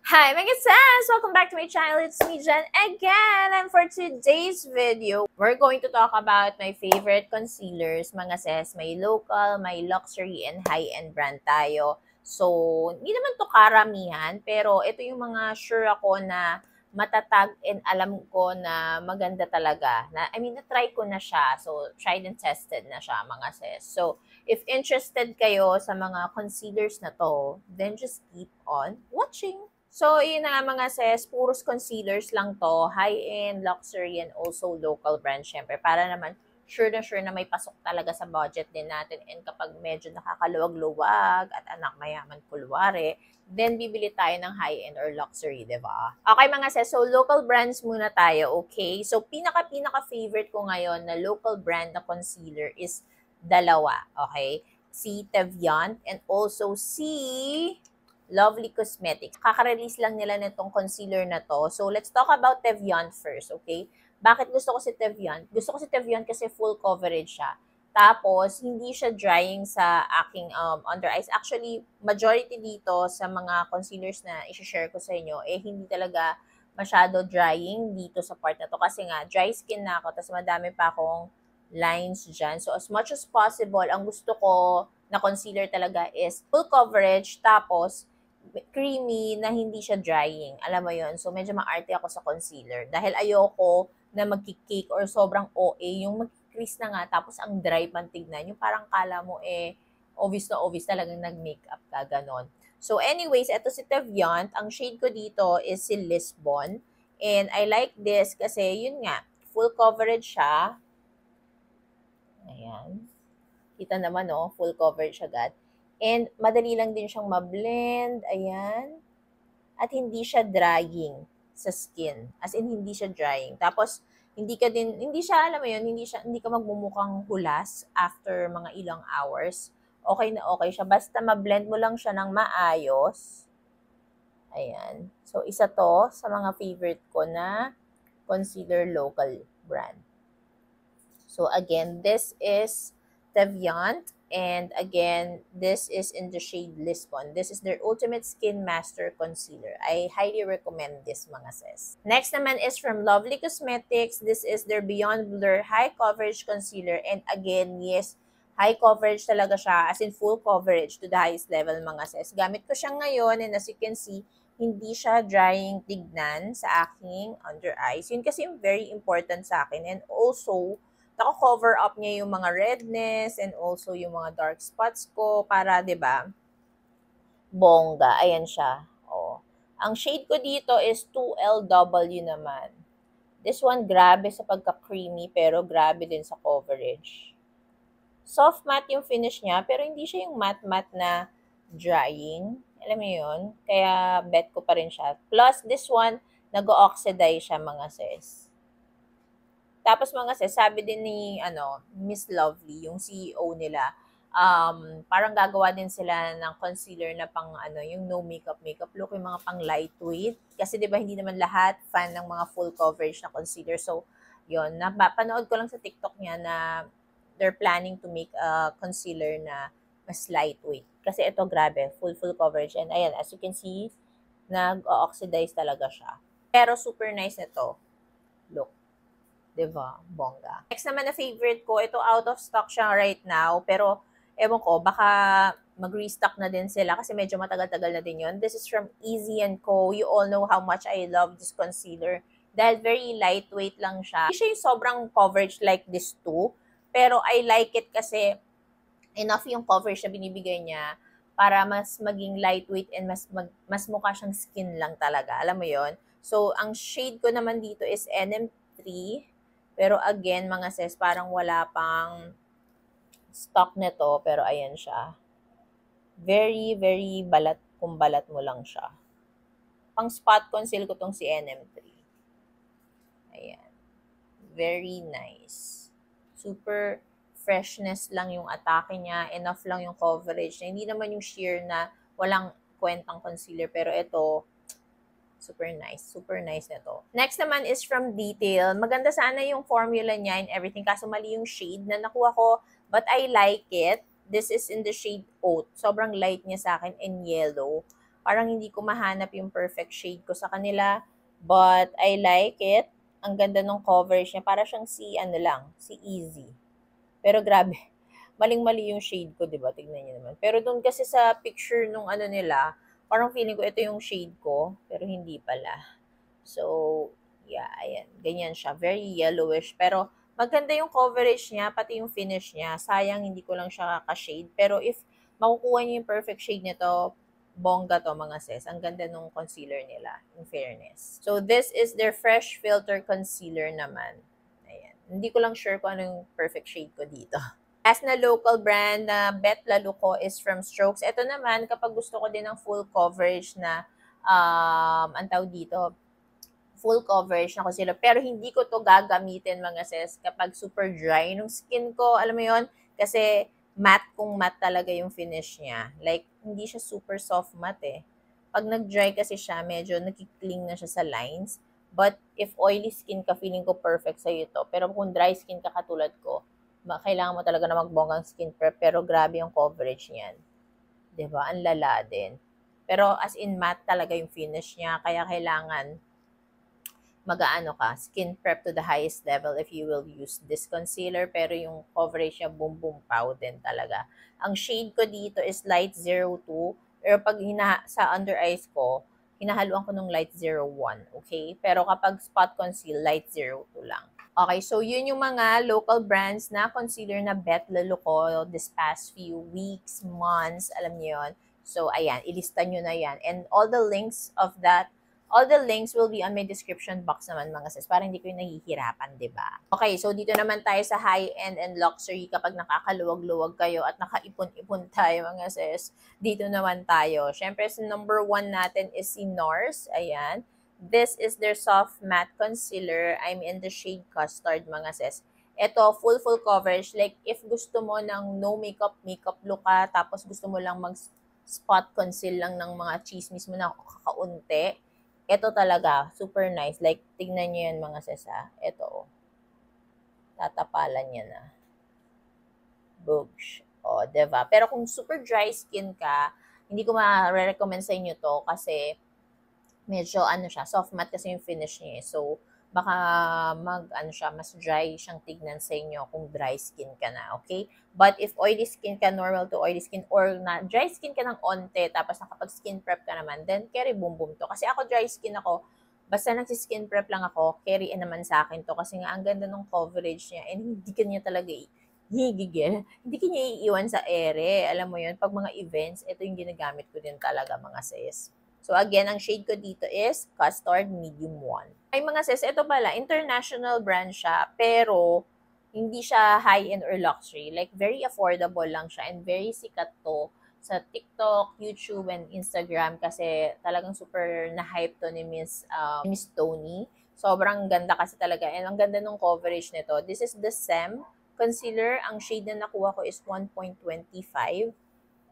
Hi mga sis! Welcome back to my channel. It's me, Jen, again. And for today's video, we're going to talk about my favorite concealers. Mga sis, may local, may luxury, and high-end brand tayo. So, hindi naman to karamihan, pero ito yung mga sure ako na matatag and alam ko na maganda talaga. Na-try ko na siya. So, tried and tested na siya, mga sis. So, if interested kayo sa mga concealers na to, then just keep on watching. So, yun na nga mga sis, puros concealers lang to, high-end, luxury, and also local brand, syempre. Para naman, sure na may pasok talaga sa budget din natin. And kapag medyo nakakaluwag-luwag at anak mayaman kulwari, then bibili tayo ng high-end or luxury, di ba? Okay mga sis, so local brands muna tayo, okay? So, pinaka-favorite ko ngayon na local brand na concealer is dalawa, okay? Si Teviant and also si Lovely Cosmetics. Kaka-release lang nila nitong concealer na to. So, let's talk about Teviant first, okay? Bakit gusto ko si Teviant? Gusto ko si Teviant kasi full coverage siya. Tapos, hindi siya drying sa aking under eyes. Actually, majority dito sa mga concealers na i-share ko sa inyo, hindi talaga masyado drying dito sa part na to. Kasi nga, dry skin na ako, tapos madami pa akong lines dyan. So, as much as possible, ang gusto ko na concealer talaga is full coverage, tapos creamy na hindi siya drying. Alam mo yon. So, medyo maarte ako sa concealer. Dahil ayoko na magkikake or sobrang OA. Yung magkikrease na nga, tapos ang dry pang tignan. Yung parang kala mo obvious na obvious talagang nag-makeup ka, ganon. So, anyways, eto si Teviant. Ang shade ko dito is si Lisbon. And I like this kasi, yun nga, full coverage siya. Ayan. Kita naman, no? Full coverage agad. And madali lang din siyang ma-blend. Ayan. At hindi siya drying sa skin. As in, hindi siya drying. Tapos, hindi siya, alam mo yun, hindi ka magmumukhang hulas after mga ilang hours. Okay na okay siya. Basta ma-blend mo lang siya ng maayos. Ayan. So, isa to sa mga favorite ko na concealer local brand. So, again, this is Teviant. And again, this is in the shade Lisbon. This is their Ultimate Skin Master Concealer. I highly recommend this, mga sis. Next naman is from Lovely Cosmetics. This is their Beyond Blur High Coverage Concealer. And again, yes, high coverage talaga siya. As in full coverage to the highest level, mga sis. Gamit ko siya ngayon and as you can see, hindi siya drying tignan sa aking under eyes. Yun kasi yung very important sa akin. And also, nako-cover up niya yung mga redness and also yung mga dark spots ko para, 'di ba? Bongga. Ayan siya. Oh. Ang shade ko dito is 2LW naman. This one grabe sa pagka-creamy pero grabe din sa coverage. Soft matte yung finish niya pero hindi siya yung matte na drying. Alam mo 'yun? Kaya bet ko pa rin siya. Plus this one nag-oxidize siya, mga sis. Tapos mga sis, sabi din ni Miss Lovely, yung CEO nila, parang gagawa din sila ng concealer na pang yung no makeup look, yung mga pang lightweight. Kasi 'di ba hindi naman lahat fan ng mga full coverage na concealer. So, 'yon, napanood ko lang sa TikTok niya na they're planning to make a concealer na mas lightweight. Kasi ito grabe, full coverage. And ayan, as you can see, nag-oxidize talaga siya. Pero super nice nito. Look. Diba? Bongga. Next naman na favorite ko, ito out of stock siya right now, pero ewan ko, baka mag-restock na din sila kasi medyo matagal-tagal na din yun. This is from Easy & Co. You all know how much I love this concealer dahil very lightweight lang siya. Hindi siya yung sobrang coverage like this too, pero I like it kasi enough yung coverage na binibigay niya para mas maging lightweight and mas mukha siyang skin lang talaga. Alam mo yon. So, ang shade ko naman dito is NM3. Pero again, mga sis, parang wala pang stock nito. Pero ayan siya. Very, very balat kung balat mo lang siya. Pang spot conceal ko tong si NM3. Ayan. Very nice. Super freshness lang yung atake niya. Enough lang yung coverage. Hindi naman yung sheer na walang kwentang concealer. Pero ito, super nice na to. Next naman is from Detail. Maganda sana yung formula niya and everything, kaso mali yung shade na nakuha ko, but I like it. This is in the shade Oat. Sobrang light niya sa akin and yellow. Parang hindi ko mahanap yung perfect shade ko sa kanila. But I like it. Ang ganda ng coverage niya. Para siyang si Easy. Pero grabe, maling-mali yung shade ko, 'di ba? Tignan niyo naman. Pero doon kasi sa picture nung ano nila, parang feeling ko ito yung shade ko, pero hindi pala. So, yeah, ayan. Ganyan siya. Very yellowish. Pero maganda yung coverage niya, pati yung finish niya. Sayang hindi ko lang siya kaka-shade. Pero if makukuha niyo yung perfect shade nito, bongga to mga sis. Ang ganda nung concealer nila, in fairness. So, this is their Fresh Filter Concealer naman. Ayan. Hindi ko lang sure kung ano yung perfect shade ko dito. Last na local brand na Bet Lalo ko is from Strokes. Ito naman, kapag gusto ko din ng full coverage na, ang tawag dito, full coverage na concealer. Pero hindi ko to gagamitin mga sis kapag super dry nung skin ko. Alam mo yon. Kasi matte kung matte talaga yung finish niya. Like, hindi siya super soft matte eh. Pag nag-dry kasi siya, medyo nakikling na siya sa lines. But if oily skin ka, feeling ko perfect sa'yo ito. Pero kung dry skin ka katulad ko, kailangan mo talaga na magbonggang skin prep. Pero grabe yung coverage niyan. 'Di ba? Ang lala din. Pero as in matte talaga yung finish niya. Kaya kailangan mag-aano ka, skin prep to the highest level if you will use this concealer. Pero yung coverage niya, boom boom pow din talaga. Ang shade ko dito is light 02. Pero pag sa under eyes ko, hinahaluan ko ng light 01. Okay? Pero kapag spot conceal, light 02 lang. Okay, so yun yung mga local brands na concealer na bet lalo ko this past few weeks, months, alam niyo yun. So, ayan, ilista nyo na yan. And all the links will be on my description box naman mga sis, para hindi ko yung nahihirapan, di ba? Okay, so dito naman tayo sa high-end and luxury kapag nakakaluwag-luwag kayo at nakaipon-ipon tayo mga sis. Dito naman tayo. Siyempre, sa number 1 natin is si NARS. Ayan. This is their soft matte concealer. I'm in the shade custard mga sis. Ito, full coverage. Like, if gusto mo ng no makeup look ka, tapos gusto mo lang mag-spot conceal lang ng mga chismis mo na kakaunti, ito talaga, super nice. Like, tignan nyo yan mga sesa. Ito, tatapalan niya na. Boosh. O, diba? Pero kung super dry skin ka, hindi ko ma-recommend sa inyo to kasi medyo soft matte kasi yung finish niya. So, baka mas dry siyang tignan sa inyo kung dry skin ka na, okay? But if oily skin ka, normal to oily skin, or na dry skin ka ng onte, tapos nakapag-skin prep ka naman, then carry boom boom to. Kasi ako dry skin ako, basta nagsi-skin prep lang ako, carry naman sa akin to. Kasi nga, ang ganda ng coverage niya, and hindi ka niya talaga higigil. Hindi ka niya iiwan sa ere. Alam mo yun, pag mga events, ito yung ginagamit ko din talaga mga sis. So again, ang shade ko dito is Custard Medium 1. Ay mga sis, ito pala, international brand siya, pero hindi siya high-end or luxury. Like, very affordable lang siya and very sikat to sa TikTok, YouTube, and Instagram kasi talagang super na-hype to ni Miss Tony. Sobrang ganda kasi talaga and ang ganda ng coverage nito. This is the SEM concealer. Ang shade na nakuha ko is 1.25.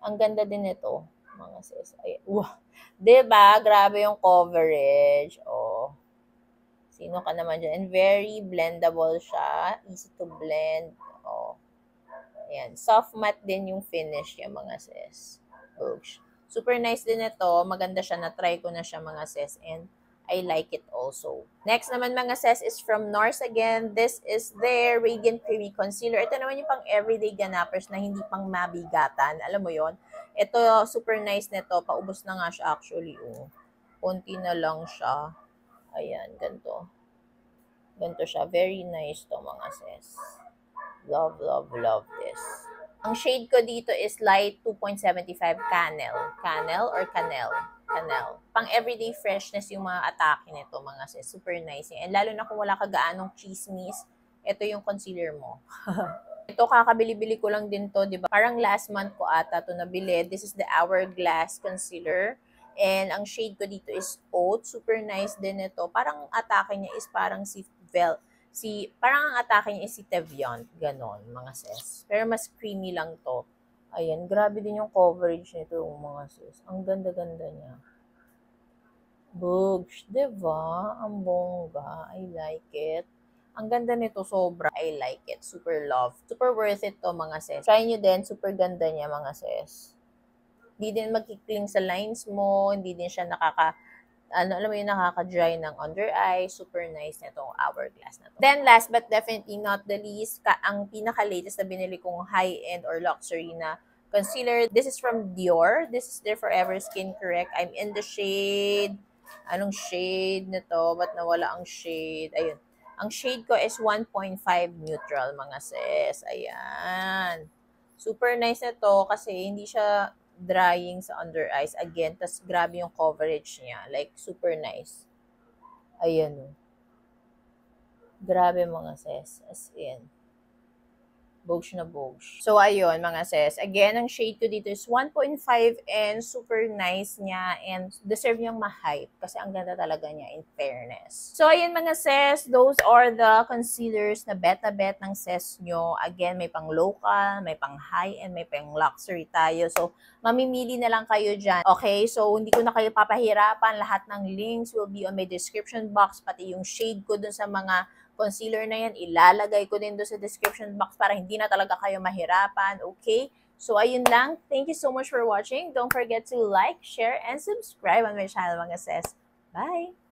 Ang ganda din nito, mga sis. Ay, wow. 'Di ba? Grabe yung coverage. Oh. Sino ka naman dyan? And very blendable siya. Easy to blend. Oh. Ayan. Soft matte din yung finish niya, mga sis. Oosh. Super nice din ito. Maganda siya. Na-try ko na siya, mga sis. And I like it also. Next naman mga sis is from NARS again. This is their Radiant Creamy Concealer. Ito naman yung pang everyday ganapers na hindi pang mabigatan. Alam mo yon. Ito, super nice nito. Paubos na nga siya actually. Oh. Konti na lang siya. Ayan, ganito. Ganito siya. Very nice to mga sis. Love, love, love this. Ang shade ko dito is light 2.75 Canel. Canel or Canel? Canel. Pang everyday freshness yung mga atake nito mga sis. Super nice. And lalo na kung wala ka gaanong chismis, ito yung concealer mo. Ito, kakabili-bili ko lang din to, di ba? Parang last month ko ata to nabili. This is the Hourglass Concealer. And ang shade ko dito is Oat. Super nice din ito. Parang atake niya is parang parang ang atake niya is si Teviant. Ganon, mga sis. Pero mas creamy lang to. Ayan, grabe din yung coverage nito, mga sis. Ang ganda-ganda niya. Boosh, diba? Ang bongga. I like it. Ang ganda nito, sobra. I like it. Super love. Super worth it to, mga sis. Try nyo din. Super ganda niya, mga sis. Hindi din magkikling sa lines mo, hindi din siya alam mo yung nakaka-dry ng under eye. Super nice na itong Hourglass na to. Then, last but definitely not the least, ang pinaka-latest na binili kong high-end or luxury na concealer. This is from Dior. This is their Forever Skin Correct. I'm in the shade. Anong shade na to? Ba't nawala ang shade? Ayun. Ang shade ko is 1.5 neutral, mga sis. Ayan. Super nice na to kasi hindi siya drying sa under eyes. Again, tas grabe yung coverage niya. Like, super nice. Ayan o. Grabe mga sis. As in. Bogs na bogs. So, ayun mga sis. Again, ang shade ko dito is 1.5 and super nice niya and deserve niyang ma-hype kasi ang ganda talaga niya in fairness. So, ayun mga sis. Those are the concealers na beta-bet ng sis nyo. Again, may pang local, may pang high, and may pang luxury tayo. So, mamimili na lang kayo dyan. Okay? So, hindi ko na kayo papahirapan. Lahat ng links will be on my description box. Pati yung shade ko dun sa mga concealer na yan, ilalagay ko din doon sa description box para hindi na talaga kayo mahirapan, okay? So, ayun lang. Thank you so much for watching. Don't forget to like, share, and subscribe on my channel, mga sis. Bye!